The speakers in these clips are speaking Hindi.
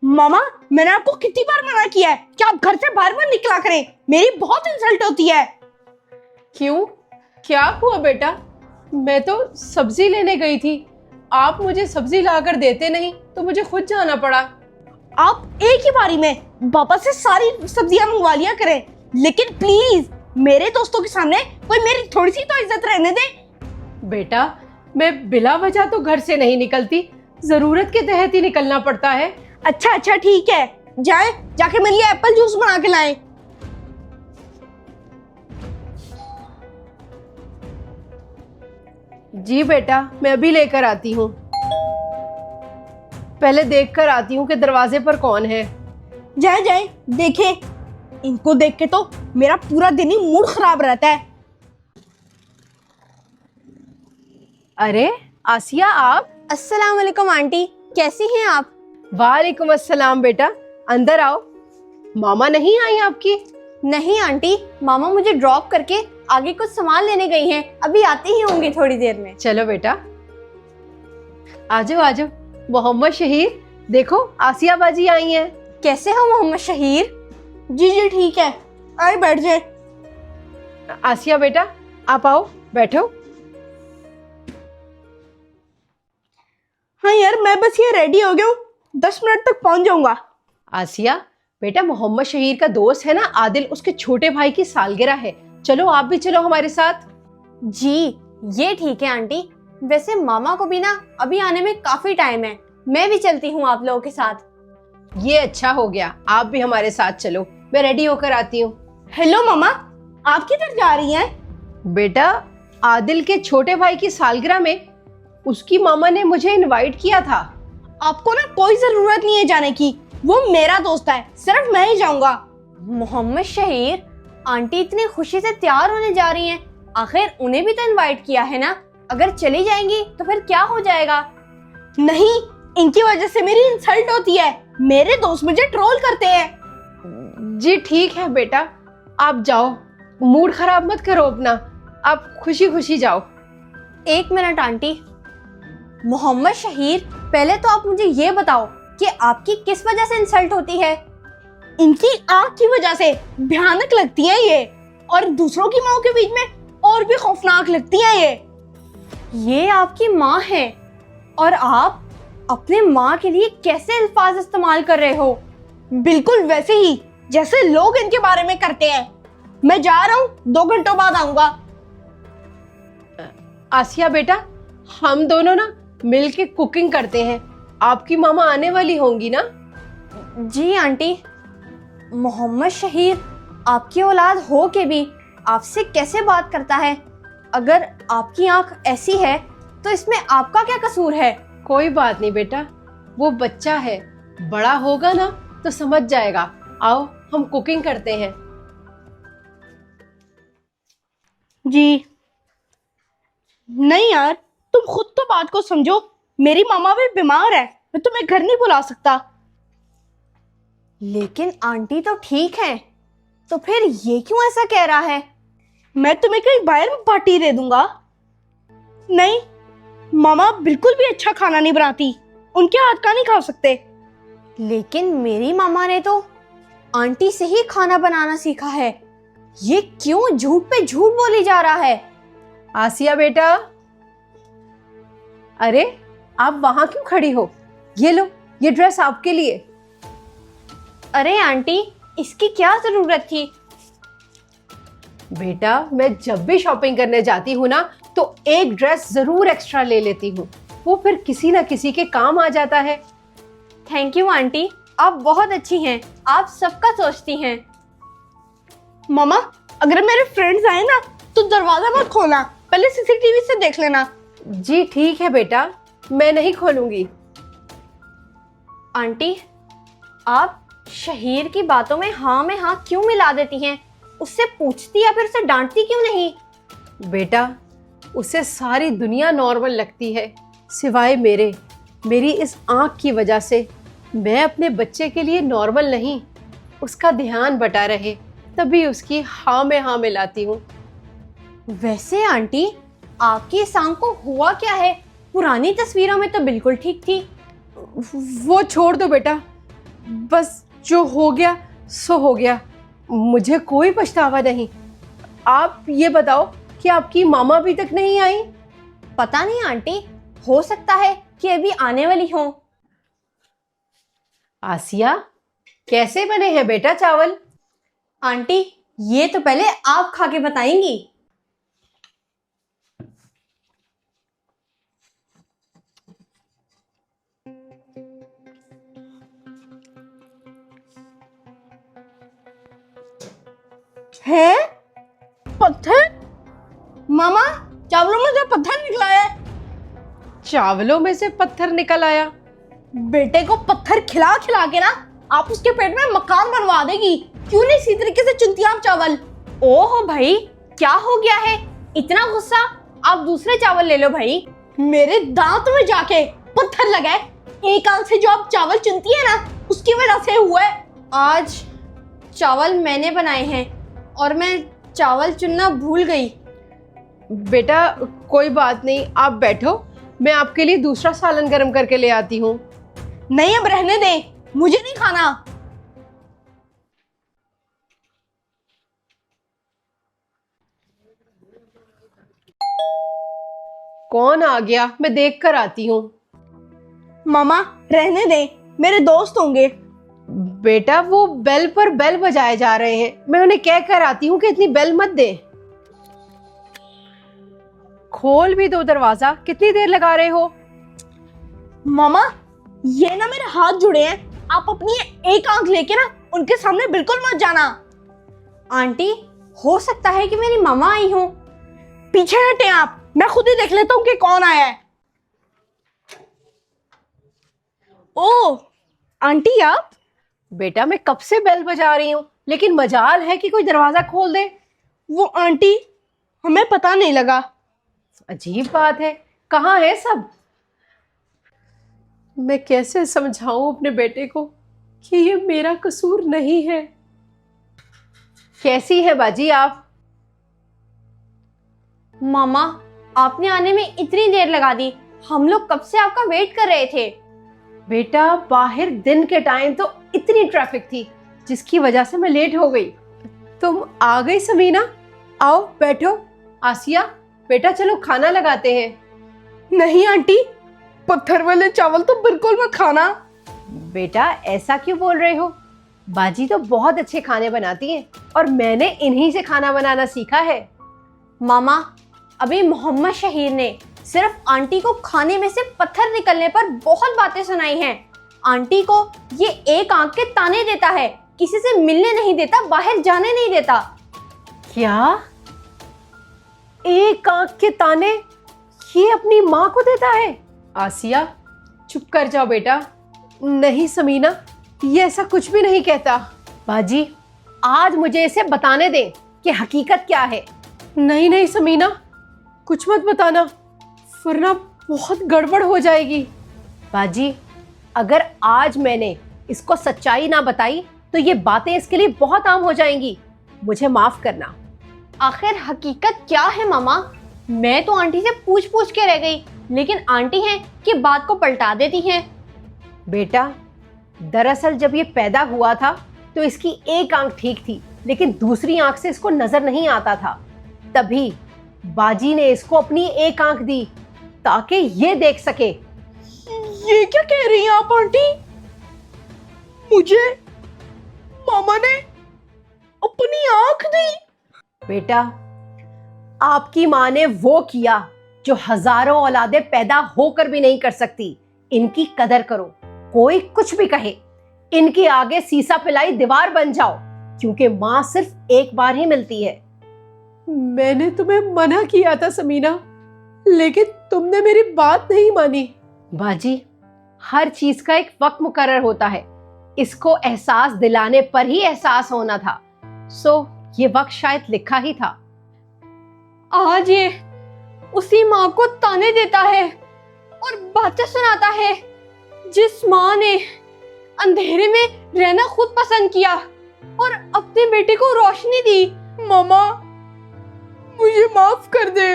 मामा, मैंने आपको कितनी बार मना किया है कि आप घर से बाहर मत निकला करें, मेरी बहुत इंसल्ट होती है। क्यों, क्या हुआ बेटा? मैं तो सब्जी लेने गई थी, आप मुझे सब्जी लाकर देते नहीं तो मुझे खुद जाना पड़ा। आप एक ही बारी में पापा से सारी सब्जियां मंगवा लिया करें, लेकिन प्लीज मेरे दोस्तों के सामने कोई मेरी थोड़ी सी तो इज्जत रहने दे। बेटा, मैं बिला वजह तो घर से नहीं निकलती, जरूरत के तहत ही निकलना पड़ता है। अच्छा ठीक है, जाके मेरे लिए एप्पल जूस बना के लाएं। जी बेटा, मैं अभी लेकर आती हूँ। पहले देख कर आती हूँ कि दरवाजे पर कौन है। जाए देखे, इनको देख के तो मेरा पूरा दिन ही मूड खराब रहता है। अरे आसिया, आप? अस्सलाम वालेकुम आंटी, कैसी हैं आप? वालेकुम अस्सलाम बेटा, अंदर आओ। मामा नहीं आई आपकी? नहीं आंटी, मामा मुझे ड्रॉप करके आगे कुछ सामान लेने गई हैं, अभी आती ही होंगी थोड़ी देर में। चलो बेटा, आजो आजो। मोहम्मद शहीर, देखो आसिया बाजी आई हैं। कैसे हो मोहम्मद शहीर? जी ठीक है, आए बैठ जाए। आसिया बेटा, आप आओ, बैठो। हाँ यार, मैं बस ये रेडी हो गया हूँ, 10 मिनट तक पहुंच जाऊंगा। आसिया बेटा, मोहम्मद शहीर का दोस्त है ना आदिल, उसके छोटे भाई की सालगिरह है, चलो आप भी चलो हमारे साथ। जी ये ठीक है आंटी, वैसे मामा को भी ना अभी आने में काफी टाइम है, मैं भी चलती हूँ आप लोगों के साथ। ये अच्छा हो गया, आप भी हमारे साथ चलो, मैं रेडी होकर आती हूँ। हेलो मामा, आप किधर जा रही हैं? बेटा, आदिल के छोटे भाई की सालगिरह में उसकी मामा ने मुझे इनवाइट किया था। आपको ना कोई जरूरत नहीं है जाने की, वो मेरा दोस्त है, सिर्फ मैं ही जाऊंगा। मोहम्मद शहीर, आंटी इतनी खुशी से तैयार होने जा रही हैं, आखिर उन्हें भी तो इनवाइट किया है ना, अगर चली जाएंगी तो फिर क्या हो जाएगा? नहीं, इनकी वजह से मेरी इंसल्ट होती है, मेरे दोस्त मुझे ट्रोल करते हैं। जी ठीक है बेटा, आप जाओ, मूड खराब मत करो अपना, आप खुशी खुशी जाओ। एक मिनट आंटी, मोहम्मद शहीर, पहले तो आप मुझे ये बताओ कि आपकी किस वजह से इंसल्ट होती है? इनकी आंख की वजह से भयानक लगती है ये, और दूसरों की माँ के बीच में और भी खौफनाक लगती है ये आपकी माँ है और आप अपने माँ के लिए कैसे अल्फाज इस्तेमाल कर रहे हो? बिल्कुल वैसे ही जैसे लोग इनके बारे में करते हैं। मैं जा रहा हूँ, 2 घंटों बाद आऊंगा। आसिया बेटा, हम दोनों ना मिलके कुकिंग करते हैं, आपकी मामा आने वाली होंगी ना? जी आंटी। मोहम्मद शहीर, आपकी औलाद हो के भी आपसे कैसे बात करता है? अगर आपकी आंख ऐसी है तो इसमें आपका क्या कसूर है? कोई बात नहीं बेटा, वो बच्चा है, बड़ा होगा ना तो समझ जाएगा। आओ हम कुकिंग करते हैं। जी नहीं यार, तुम खुद तो बात को समझो, मेरी मामा भी बीमार है, मैं तुम्हें घर नहीं बुला सकता। लेकिन आंटी तो ठीक है, तो फिर ये क्यों ऐसा कह रहा है? मैं तुम्हें कहीं बाहर में पार्टी दे दूंगा। नहीं, मामा बिल्कुल भी अच्छा खाना नहीं बनाती, उनके हाथ का नहीं खा सकते। लेकिन मेरी मामा ने तो आंटी से ही खाना बनाना सीखा है, ये क्यों झूठ पे झूठ बोली जा रहा है? आसिया बेटा, अरे आप वहां क्यों खड़ी हो? ये लो, ये ड्रेस आपके लिए। अरे आंटी, इसकी क्या जरूरत थी? बेटा, मैं जब भी शॉपिंग करने जाती हूँ ना तो एक ड्रेस जरूर एक्स्ट्रा ले लेती हूँ, वो फिर किसी ना किसी के काम आ जाता है। थैंक यू आंटी, आप बहुत अच्छी हैं, आप सबका सोचती हैं। मामा, अगर मेरे फ्रेंड्स आए ना तो दरवाजा मत खोलना, पहले सीसीटीवी से देख लेना। जी ठीक है बेटा, मैं नहीं खोलूंगी। आंटी, आप शहीर की बातों में हाँ क्यों मिला देती हैं? उससे पूछती या फिर उसे डांटती क्यों नहीं? बेटा, उसे सारी दुनिया नॉर्मल लगती है सिवाय मेरी इस आँख की वजह से मैं अपने बच्चे के लिए नॉर्मल नहीं, उसका ध्यान बटा रहे तभी उसकी हाँ में हाँ मिलाती हूँ। वैसे आंटी, आपकी इस आंख को हुआ क्या है? पुरानी तस्वीरों में तो बिल्कुल ठीक थी। वो छोड़ दो बेटा, बस जो हो गया सो हो गया, मुझे कोई पछतावा नहीं। आप ये बताओ कि आपकी मामा अभी तक नहीं आई? पता नहीं आंटी, हो सकता है कि अभी आने वाली हो। आसिया, कैसे बने हैं बेटा चावल? आंटी, ये तो पहले आप खा के बताएंगी। है पत्थर? मामा, चावलों में से पत्थर निकला है। चावलों में से पत्थर निकल आया? बेटे को पत्थर खिला खिला के ना आप उसके पेट में मकान बनवा देगी। क्यों नहीं इसी तरीके से चुनती आप चावल? ओहो भाई, क्या हो गया है? इतना गुस्सा? आप दूसरे चावल ले लो भाई। मेरे दांत में जाके पत्थर लगा है। एक आंख से जो आप चावल चुनती है ना, उसकी वजह से हुआ है। आज चावल मैंने बनाए हैं और मैं चावल चुनना भूल गई। बेटा कोई बात नहीं, आप बैठो, मैं आपके लिए दूसरा सालन गरम करके ले आती हूँ। नहीं, अब रहने दे, मुझे नहीं खाना। कौन आ गया? मैं देख कर आती हूँ। मामा रहने दे, मेरे दोस्त होंगे। बेटा वो बेल पर बेल बजाए जा रहे हैं, मैं उन्हें कह कर आती हूँ कि इतनी बेल मत दे। खोल भी दो दरवाजा, कितनी देर लगा रहे हो? मामा, ये ना मेरे हाथ जुड़े हैं, आप अपनी एक आंख लेके ना उनके सामने बिल्कुल मत जाना। आंटी, हो सकता है कि मेरी मामा आई हो। पीछे हटे आप, मैं खुद ही देख लेता हूँ कि कौन आया है। ओ आंटी, आप? बेटा मैं कब से बेल बजा रही हूँ, लेकिन मजाल है कि कोई दरवाजा खोल दे। वो आंटी, हमें पता नहीं लगा। अजीब बात है, कहाँ है सब? मैं कैसे समझाऊं अपने बेटे को कि ये मेरा कसूर नहीं है। कैसी है बाजी आप? मामा, आपने आने में इतनी देर लगा दी, हम लोग कब से आपका वेट कर रहे थे। बेटा बाहर दिन के टाइम तो इतनी ट्रैफिक थी जिसकी वजह से मैं लेट हो गई। तुम आ गई समीना, आओ बैठो। आसिया बेटा चलो खाना लगाते हैं। नहीं आंटी, पत्थर वाले चावल तो बिल्कुल मत खाना। बेटा ऐसा क्यों बोल रहे हो? बाजी तो बहुत अच्छे खाने बनाती है और मैंने इन्हीं से खाना बनाना सीखा है। मामा, अभी मोहम्मद शहीर ने सिर्फ आंटी को खाने में से पत्थर निकलने पर बहुत बातें सुनाई हैं। आंटी को ये एक आंख के ताने देता है, किसी से मिलने नहीं देता, बाहर जाने नहीं देता। क्या? एक आंख के ताने ये अपनी माँ को देता है? आसिया चुप कर जाओ बेटा। नहीं समीना, ये ऐसा कुछ भी नहीं कहता। बाजी आज मुझे इसे बताने दें कि हकीकत क्या है। नहीं नहीं समीना, कुछ मत बताना, वरना बहुत गड़बड़ हो जाएगी। बाजी अगर आज मैंने इसको सच्चाई ना बताई तो ये बातें इसके लिए बहुत आम हो जाएंगी। मुझे माफ करना। आखिर हकीकत क्या है मामा? मैं तो आंटी से पूछ पूछ के रह गई, लेकिन आंटी हैं कि बात को पलटा देती हैं। बेटा दरअसल जब ये पैदा हुआ था तो इसकी एक आंख ठीक थी, लेकिन दूसरी आंख से इसको नजर नहीं आता था। तभी बाजी ने इसको अपनी एक आंख दी ताकि ये देख सके। ये क्या कह रही हैं आप आंटी? मुझे मामा ने अपनी आंख दी? बेटा आपकी माँ ने वो किया जो हजारों औलादें पैदा होकर भी नहीं कर सकती। इनकी कदर करो, कोई कुछ भी कहे इनके आगे सीसा पिलाई दीवार बन जाओ, क्योंकि माँ सिर्फ एक बार ही मिलती है। मैंने तुम्हें मना किया था समीना, लेकिन तुमने मेरी बात नहीं मानी। बाजी हर चीज का एक वक्त मुकर्रर होता है, इसको एहसास दिलाने पर ही एहसास होना था। सो ये वक्त शायद लिखा ही था। आज ये उसी माँ को ताने देता है और बातें सुनाता है जिस माँ ने अंधेरे में रहना खुद पसंद किया और अपने बेटे को रोशनी दी। मामा मुझे माफ कर दे,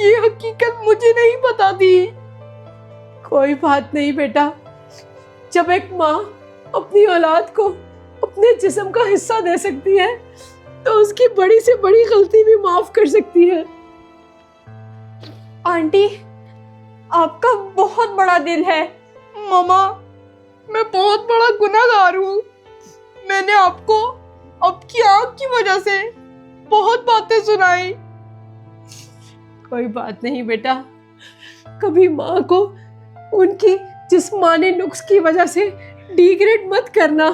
ये हकीकत मुझे नहीं पता थी। कोई बात नहीं बेटा, जब एक माँ अपनी औलाद को अपने जिस्म का हिस्सा दे सकती है तो उसकी बड़ी से बड़ी गलती भी माफ कर सकती है। आंटी, आपका बहुत बड़ा दिल है। मामा, मैं बहुत बड़ा गुनाहगार हूँ। मैंने आपको आपकी आंख की वजह से बहुत बातें सुनाई। कोई बात नहीं बेटा, कभी माँ को उनकी जिस्मानी नुक्स की वजह से डिग्रेड मत करना।